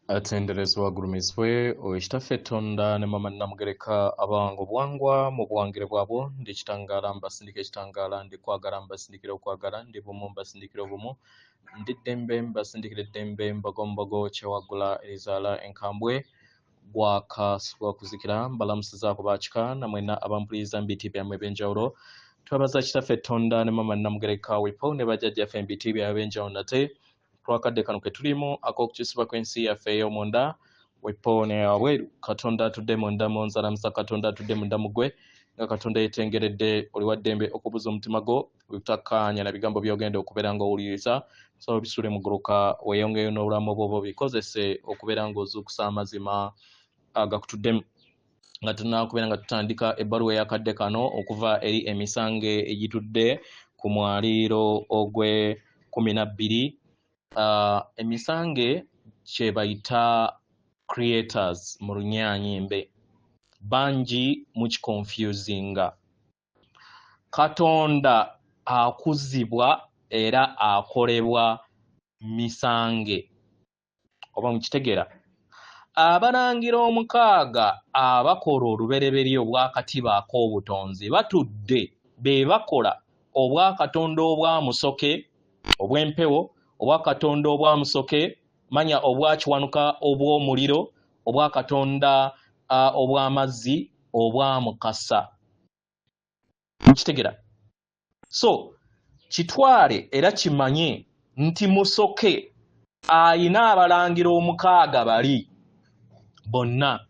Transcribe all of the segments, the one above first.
Atenderezwa gurumizwe oekitaffe Tonda ne mama Namugereka abango bwangwa mu buwangire bwabwo ndi kitangala mbasindika ekitangala ndi kwagala mbasindikira okwagala ndi bumu mbasindikira obumu ndi ddembe mbasindikira eddembe mbogombogo kyewagula erizaala enkambwe bwakasubwa kuzikira mbalamusizaako baakika namwena abampuliriza mu biti byammwe ebyenjawulo twebaza kitaffe Tonda ne mama Namugereka wepo ne bajjajjaffe mu biti byabwe ebyenjawulo nate twakadde kano ke tulimu ak'okukisibwa kw'ensi yaffe ey'omunda wepo ne wabweru Katonda atudde munda mu nzalamusa Katonda atudde munda mu ggwe nga Katonda yeetengeredde oli wa ddembe okubuza omutima gwo butakkaanya na bigambo by'ogenda okubeera ng'owuliriza so bisule mu gguluka weeyongeyo n'obulamu bwo bikozese okubeera ng'ozuukusa amazima agakutuddemu nga tunaakubeera nga tutandika ebbaluwa ey'akadde kano okuva eri emisange egitudde ku mwaliiro ogwe 12 emisange kye bayita creators mu Runyaanyimbe bangi mukikonfusinga. Katonda akuzibwa era akolebwa misange oba mukitegeera. Abalangira 6 abakola olubereberye obwakatiba ak'obutonzi batudde be bakola obwakatonda obwamusoke obw'empewo obwakatonda obwamusoke manya obwakiwanuka obw'omuliro obwakatonda obw'amazzi obwamukasa mukitegera. So kitwale era kimanye nti musoke ayina abalangira 6 bali bonna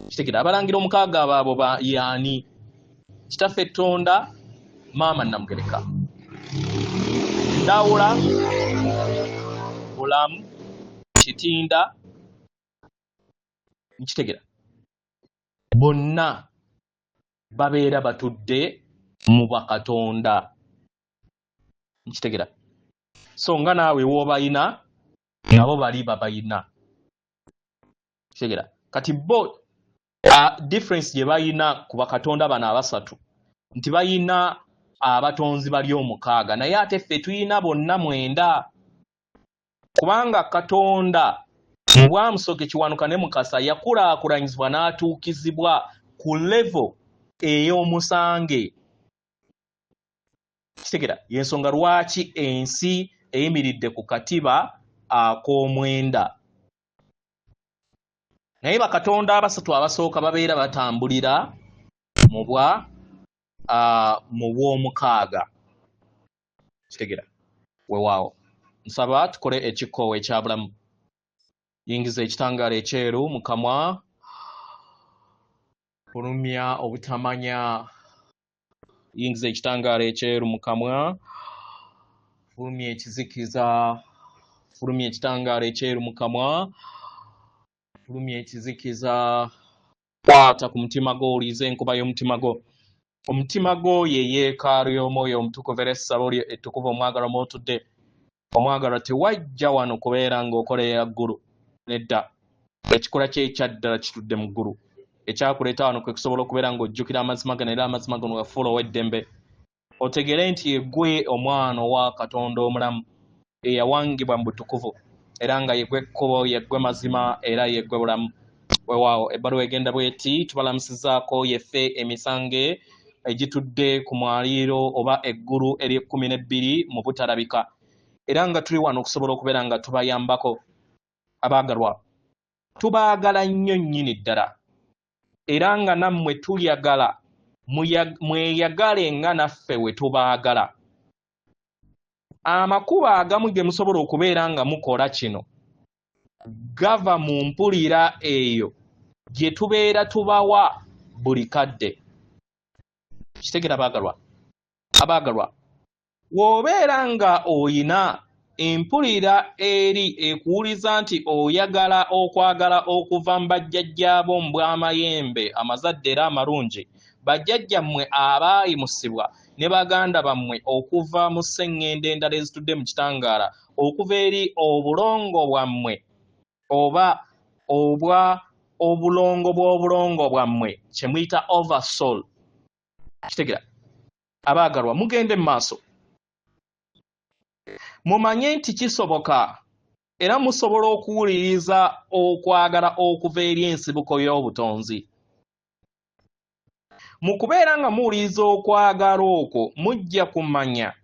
kitegera. Abalangira 6 abo yaani kitaffe Tonda maama Namugereka Ndawula Bulamu Kitinda nkitegera bonna babeera batudde mu bakatonda nkitegera. So nga naawe w'obayina nabo bali babayina kitegera. Kati bo difference gye bayina ku bakatonda bano abasatu nti bayina abatonzi bali 6 naye ate ffe tuyina bonna 9 kubanga Katonda mu bwamusoke kiwanuka ne mukasa yakulaakulanyizibwa n'atuukizibwa ku level ey'omusange kitegera. Yensonga lwaki ensi eyimiridde ku katiba ak'omwenda naye bakatonda abasatu abasooka babeera batambulira mu bw'omukaaga kitegera. Weewaawo nsaba tukole ekikoowo ekyabulamu. Yingiza ekitangaala ekyeru mu kamwa, fulumya obutamanya. Yingiza ekitangaala ekyeru mu kamwa, fulumya ekizikiza. Fulumya ekitangaala ekyeru mu kamwa, fulumya ekizikiza. Kwata ku mutima gwo owulize enkuba y'omutima gwo. Omutima gwo ye yeekaalu y'omwoyo omutukuvu era essabo lye ettukuvu omwagalwa mw'otudde. Omwagalwa tewajja wano kubeera ng'okola eyaggulu nedda. Ekikola kye ekyaddala kitudde mu ggulu. Ekyakuleeta wano kwe kusobola okubeera ng'ojjukira amazima gano era amazima gano gafuula ow'eddembe. Otegere nti yeggwe omwana owa Katonda omulamu eyawangibwa mu butukuvu era nga yeggwe ekkubo yeggwe mazima era yeggwe bulamu. Weewaawo ebbaluwa egenda bw'eti tubalamusizaako yeffe emisange egitudde ku mwaliiro oba eggulu ery'12 mu butalabika era nga tuli wano okusobola okubeera nga tubayambako. Abaagalwa tubaagala nnyo nnyini ddala era nga nammwe tulyagala mweyagale nga naffe we tubaagala. Amakubo agamu ge musobola okubeera nga mukola kino gava mu mpulira eyo gye tubeera tubawa buli kadde kitegera. Abaagalwa w'obeera nga oyina empulira eri ekuwuliza nti oyagala okwagala okuva mu bajjajjaabo mu bw'amayembe amazadde era amalungi bajjajjammwe abaayimusibwa ne baganda bammwe okuva mu sseŋŋendo endala ezitudde mu kitangaala okuva eri obulongo bwammwe oba obulongo bw'obulongo bwammwe kye muyita oversoul kitegera. Abaagalwa mugende mu maaso mumanye nti kisoboka era musobola okuwuliriza okwagala okuva eri ensibuko y'obutonzi. Mu kubeera nga muwuliriza okwagala okwo mujja kumanya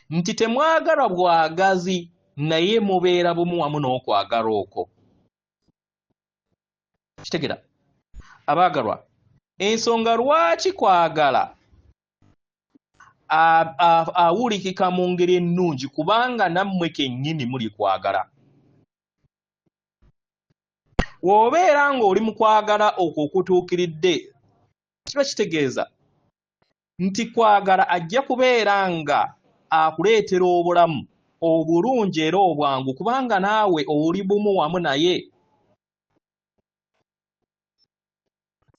nti temwagalwa bwagazi naye mubeera bumu wamu n'okwagala okwo. Kitegera abaagalwa, ensonga lwaki kwagala awulikika mu ngeri ennungi kubanga nammwe kennyini muli kwagala. Bw'obeera ng'oli mu kwagala okwo okutuukiridde, kiba kitegeeza nti kwagala ajja kubeera nga akuleetera obulamu obulungi era obwangu kubanga naawe oli bumu wamu naye.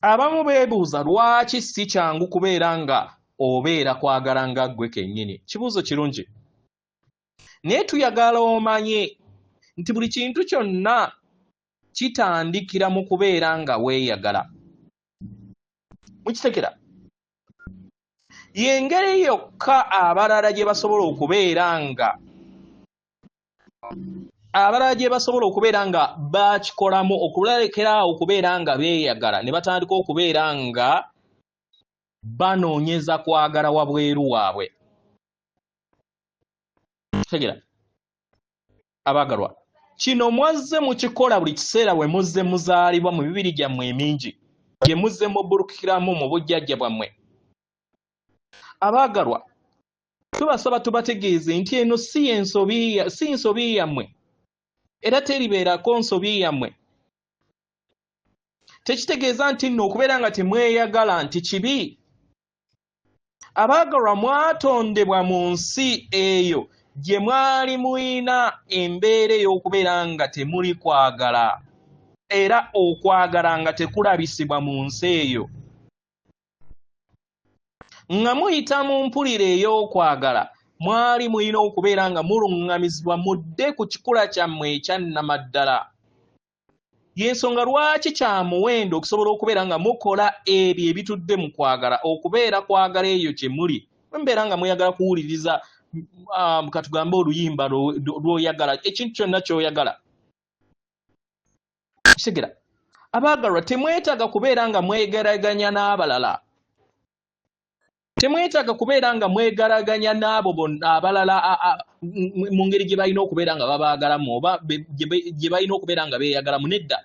Abamu beebuuza lwaki si kyangu kubeera nga obeera kwagala nga ggwe kennyini. Kibuuzo kirungi, naye tuyagala omanye nti buli kintu kyonna kitandikira mu kubeera nga weeyagala. Mukitegera? Y'engeri yokka abalala gye basobola okubeera nga bakikolamu okulekerawo okubeera nga beeyagala ne batandika okubeera nga banoonyeza kwagala wabweru waabwe. Tegera abaagalwa, kino mwazze mukikola buli kiseera bwe muzze muzaalibwa mu mibiri gyammwe emingi gye muzze mubulukiramu mu bujjajja bwammwe. Abaagalwa, tubasaba tubategeeze nti eno si nsobi yammwe era teribeerako nsobi yammwe. Tekitegeeza nti nno okubeera nga temweyagala nti kibi. Abaagalwa, mwatondebwa mu nsi eyo gye mwali muyina embeera ey'okubeera nga temuli kwagala era okwagala nga tekulabisibwa mu nsi eyo. Nga muyita mu mpulira ey'okwagala mwali muyina okubeera nga muluŋŋamizibwa mudde ku kikula kyammwe ekyannamaddala. Y'ensonga lwaki kya muwendo okusobola okubeera nga mukola ebyo ebitudde mu kwagala, okubeera kwagala eyo kye muli. Mbeera nga mweyagala kuwuliriza katugambe oluyimba lw'oyagala, ekintu kyonna ky'oyagala. Kitegera abaagalwa, temwetaaga kubeera nga mwegeraganya n'abalala. Temwetaaga kubeera nga mwegeraganya n'abo bonna abalala mu ngeri gye balina okubeera nga babaagalamu oba gye balina okubeera nga beeyagalamu. Nedda.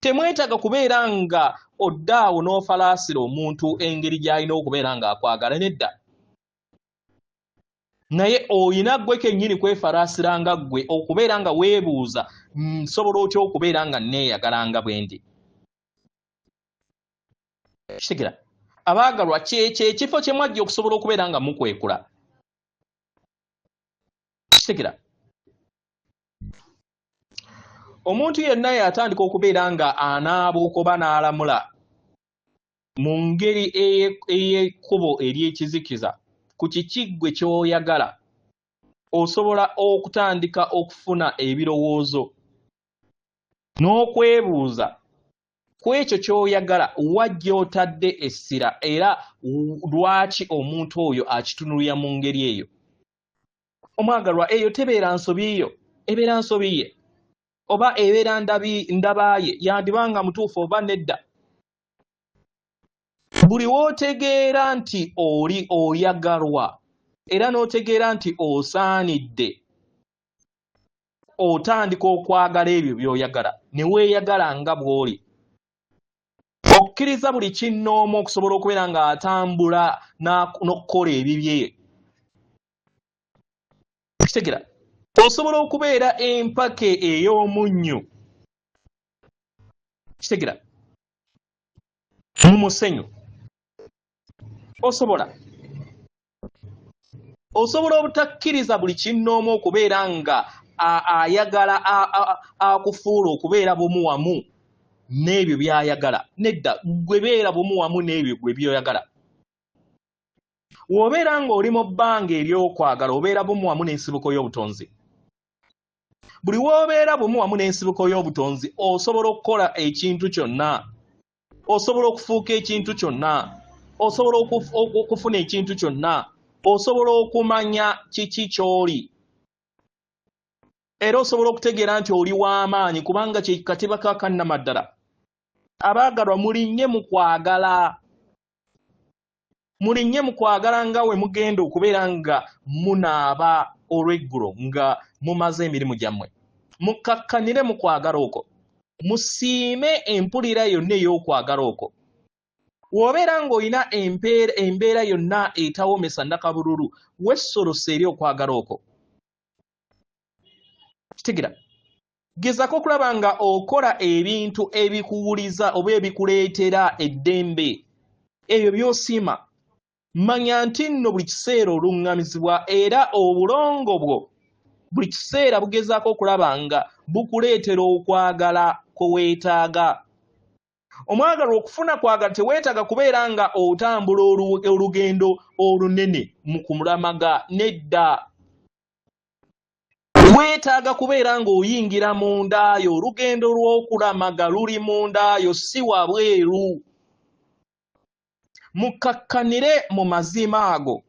Temwetaaga kubeera nga oddaawo n'ofalaasira omuntu engeri gy'alina okubeera nga akwagala. Nedda. Naye oyina ggwe kennyini kwefalaasira nga ggwe okubeera nga weebuuza nsobola otya okubeera nga neeyagala nga bwe ndi. Kitegera abaagalwa, kyekyo ekifo kye mwajja okusobola okubeera nga mukwekula. Kitegera omuntu yenna yatandika okubeera nga anaabuuka oba n'alamula mu ngeri ey'ekkubo ery'ekizikiza ku kiki ggwe ky'oyagala, osobola okutandika okufuna ebirowoozo n'okwebuuza ku ekyo ky'oyagala wajja otadde essira era lwaki omuntu oyo akitunulira mu ngeri eyo. Omwagalwa, eyo tebeera nsobi yo, ebeera nsobi ye oba ebeera ndabaaye, yandibanga mutuufu oba nedda. Buli w'otegeera nti oli oyagalwa era n'otegeera nti osaanidde, otandika okwagala ebyo by'oyagala ne weeyagala nga bw'oli. Okkiriza buli kinnoomu okusobola okubeera ng'atambula n'okukola ebibye. Kitegera osobola okubeera empake ey'omunnyo. Kitegera mu musenyu osobola obutakkiriza buli kinnoomu okubeera nga ayagala akufuula okubeera bumu wamu n'ebyo by'ayagala. Nedda, gwe beera bumu wamu n'ebyo gwe by'oyagala. W'obeera ng'oli mu bbanga ery'okwagala obeera bumu wamu n'ensibuko y'obutonzi. Buli w'obeera bumu wamu n'ensibuko y'obutonzi osobola okukola ekintu kyonna, osobola okufuuka ekintu kyonna, osobola okufuna ekintu kyonna, osobola okumanya kiki ky'oli era osobola okutegeera nti oli w'amaanyi kubanga kye katiba ka kannamaddala. Abaagalwa mulinnye mu kwagala, mulinnye mu kwagala nga we mugenda okubeera nga munaaba olw'eggulo nga mumaze emirimu gyammwe. Mukkakkanire mu kwagala okwo, musiime empulira yonna ey'okwagala okwo. W'obeera ng'olina embeera yonna etawoomesa nnakabululu, wessolose eri okwagala okwo. Kitegeera, gezaako okulaba nga okola ebintu ebikuwuliza oba ebikuleetera eddembe, ebyo by'osiima. Manya nti nno buli kiseera oluŋŋamizibwa era obulongo bwo buli kiseera bugezaako okulaba nga bukuleetera okwagala kwe weetaaga. Omwagalwa okufuna kwagala teweetaaga kubeera nga otambula olugendo olunene mu kulamaga, nedda. Weetaaga kubeera ng'oyingira mundaayo, olugendo lw'okulamaga luli mundaayo si wabweru. Mukkakkanire mu mazima ago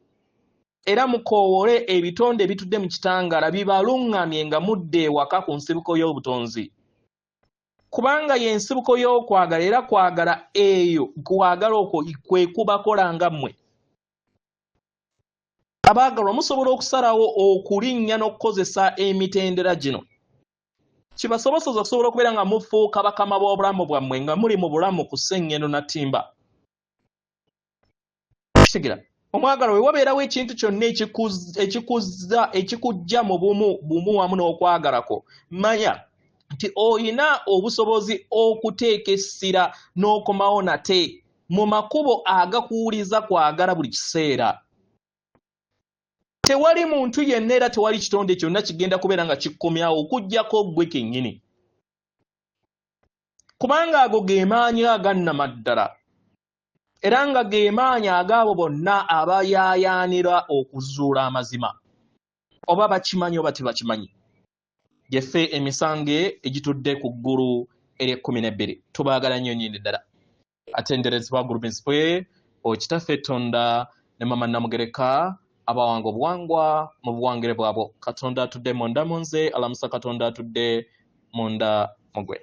era mukoowole ebitonde ebitudde mu kitangaala bibaluŋŋamye nga mudda ewaka ku nsibuko y'obutonzi. Kubanga y'ensibuko y'okwagala era kwagala eyo kwagala okwo kwe kubakola nga mmwe. Abaagalwa musobola okusalawo okulinnya n'okukozesa emitendera gino. Kibasobozesa okusobola okubeera nga mufuuka bakama b'obulamu bwammwe nga muli mu bulamu ku ssenngendo na ttimba. Kitegeera, omwagalwa we wabeerawo ekintu kyonna ekikujja mu bumu wamu n'okwagalako, manya nti oyina obusobozi okuteeka essira n'okomawo nate mu makubo agakuwuliza kwagala buli kiseera. Tewali muntu yenna era tewali kitonde kyonna kigenda kubeera nga kikkomyawo okuggyako ggwe kennyini. Kubanga ago ge maanyi agannamaddala era nga ge maanyi agaabo bonna abayaayaanira okuzuula amazima. Oba bakimanyi oba tebakimanyi. Gyeffe emisange egitudde ku ggulu ery'e12 tubaagala nnyo nnyini ddala. Atenderezebwa Guluminsipwe Okitaffe Tonda ne Mama Namugereka abawanga obuwangwa mu buwangire bwabwo. Katonda atudde munda mu nze, alamusa Katonda atudde munda mu gwe.